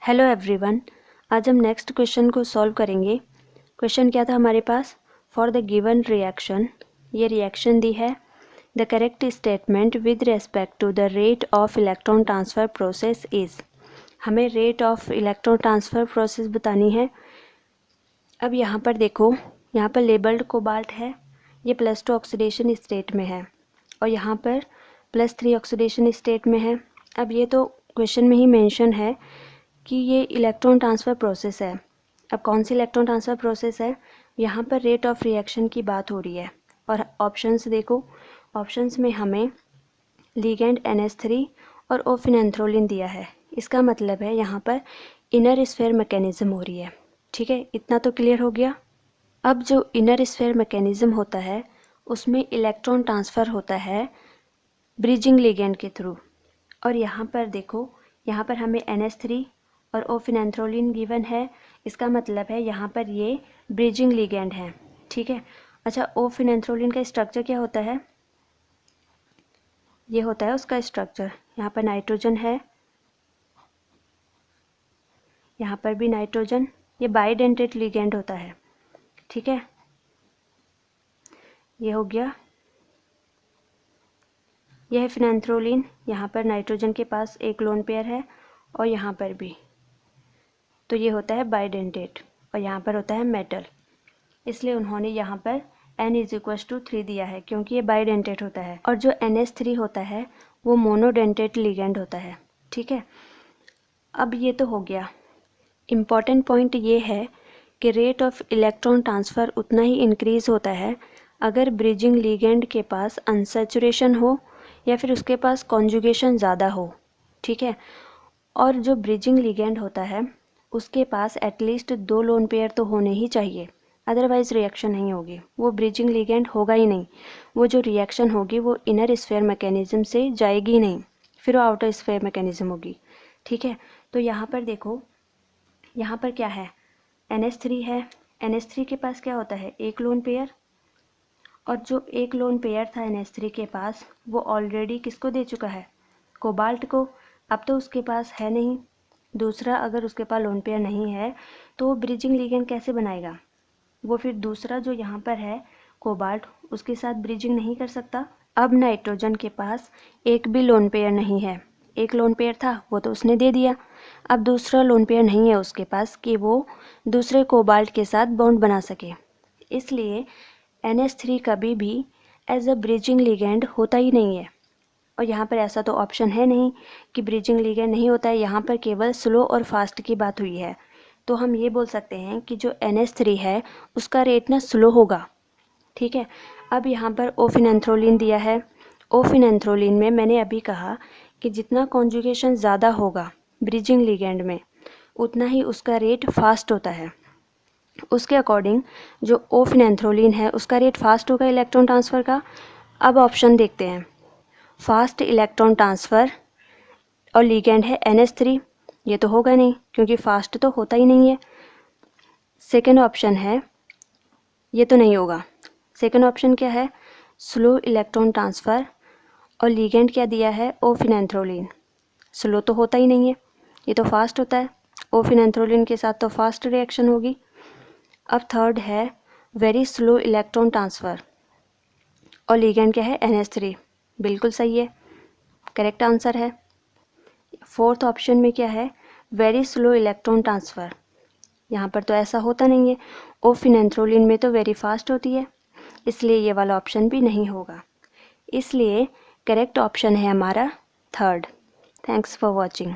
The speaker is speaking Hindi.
हेलो एवरीवन, आज हम नेक्स्ट क्वेश्चन को सॉल्व करेंगे। क्वेश्चन क्या था हमारे पास? फॉर द गिवन रिएक्शन, ये रिएक्शन दी है। The correct statement with respect to the rate of electron transfer process is. हमें rate of electron transfer process बतानी है। अब यहाँ पर देखो, यहाँ पर लेबल्ड कोबाल्ट है, ये +2 ऑक्सीडेशन स्टेट में है और यहाँ पर +3 ऑक्सीडेशन स्टेट में है। अब ये तो क्वेश्चन में ही मेंशन है कि ये इलेक्ट्रॉन ट्रांसफ़र प्रोसेस है। अब कौन सी इलेक्ट्रॉन ट्रांसफ़र प्रोसेस है? यहाँ पर रेट ऑफ रिएक्शन की बात हो रही है। और ऑप्शंस देखो, ऑप्शंस में हमें लिगेंड NH3 और ओफिनेंथ्रोलिन दिया है। इसका मतलब है यहाँ पर इनर स्फीयर मैकेनिज़्म हो रही है। ठीक है, इतना तो क्लियर हो गया। अब जो इनर स्फीयर मैकेनिज़्म होता है उसमें इलेक्ट्रॉन ट्रांसफ़र होता है ब्रिजिंग लिगेंड के थ्रू। और यहाँ पर देखो, यहाँ पर हमें NH3 और ओफिनेंथ्रोलिन गिवन है। इसका मतलब है यहाँ पर ये ब्रिजिंग लिगेंड है। ठीक है, अच्छा, ओफिनेंथ्रोलिन का स्ट्रक्चर क्या होता है? ये होता है उसका स्ट्रक्चर, यहाँ पर नाइट्रोजन है, यहाँ पर भी नाइट्रोजन। ये बाइडेंटेट लिगेंड होता है। ठीक है, ये हो गया। यह है फिनेंथ्रोलिन, यहाँ पर नाइट्रोजन के पास एक लोन पेयर है और यहाँ पर भी, तो ये होता है बाइडेंटेट और यहाँ पर होता है मेटल। इसलिए उन्होंने यहाँ पर N=3 दिया है क्योंकि ये बाइडेंटेट होता है। और जो NH3 होता है वो मोनोडेंटेट लिगेंड होता है। ठीक है, अब ये तो हो गया। इम्पॉर्टेंट पॉइंट ये है कि रेट ऑफ इलेक्ट्रॉन ट्रांसफ़र उतना ही इंक्रीज़ होता है अगर ब्रिजिंग लिगेंड के पास अनसैचुरेशन हो या फिर उसके पास कॉन्जुगेशन ज़्यादा हो। ठीक है, और जो ब्रिजिंग लिगेंड होता है उसके पास एटलीस्ट 2 लोन पेयर तो होने ही चाहिए, अदरवाइज़ रिएक्शन नहीं होगी। वो ब्रिजिंग लिगेंड होगा ही नहीं। वो जो रिएक्शन होगी वो इनर स्फीयर मैकेनिज़्म से जाएगी नहीं, फिर वो आउटर स्फीयर मैकेनिज़्म होगी। ठीक है, तो यहाँ पर देखो, यहाँ पर क्या है? NH3 है। NH3 के पास क्या होता है? एक लोन पेयर। और जो एक लोन पेयर था NH3 के पास वो ऑलरेडी किसको दे चुका है? कोबाल्ट को। अब तो उसके पास है नहीं दूसरा। अगर उसके पास लोन पेयर नहीं है तो वो ब्रिजिंग लिगेंड कैसे बनाएगा? वो फिर दूसरा जो यहाँ पर है कोबाल्ट, उसके साथ ब्रिजिंग नहीं कर सकता। अब नाइट्रोजन के पास एक भी लोन पेयर नहीं है। एक लोन पेयर था वो तो उसने दे दिया। अब दूसरा लोन पेयर नहीं है उसके पास कि वो दूसरे कोबाल्ट के साथ बॉन्ड बना सके। इसलिए NH3 कभी भी एज अ ब्रिजिंग लिगेंड होता ही नहीं है। और यहाँ पर ऐसा तो ऑप्शन है नहीं कि ब्रिजिंग लिगेंड नहीं होता है। यहाँ पर केवल स्लो और फास्ट की बात हुई है। तो हम ये बोल सकते हैं कि जो NH3 है उसका रेट ना स्लो होगा। ठीक है, अब यहाँ पर ओफिनेंथ्रोलिन दिया है। ओफिनेंथ्रोलिन में मैंने अभी कहा कि जितना कॉन्जुगेशन ज़्यादा होगा ब्रिजिंग लिगेंड में उतना ही उसका रेट फास्ट होता है। उसके अकॉर्डिंग जो ओफिनेंथ्रोलिन है उसका रेट फास्ट होगा इलेक्ट्रॉन ट्रांसफ़र का। अब ऑप्शन देखते हैं। फास्ट इलेक्ट्रॉन ट्रांसफ़र और लिगेंड है NH3, ये तो होगा नहीं क्योंकि फास्ट तो होता ही नहीं है। सेकेंड ऑप्शन है, ये तो नहीं होगा। सेकेंड ऑप्शन क्या है? स्लो इलेक्ट्रॉन ट्रांसफ़र और लिगेंड क्या दिया है? ओफिनेंथ्रोलिन। स्लो तो होता ही नहीं है, ये तो फास्ट होता है। ओफिनेंथ्रोलिन के साथ तो फास्ट रिएक्शन होगी। अब थर्ड है वेरी स्लो इलेक्ट्रॉन ट्रांसफ़र और लिगेंड क्या है? NH3। बिल्कुल सही है, करेक्ट आंसर है। फोर्थ ऑप्शन में क्या है? Very slow electron transfer. यहाँ पर तो ऐसा होता नहीं है। ओफिनेंथ्रोलिन में तो वेरी फास्ट होती है, इसलिए ये वाला ऑप्शन भी नहीं होगा। इसलिए करेक्ट ऑप्शन है हमारा थर्ड। Thanks for watching.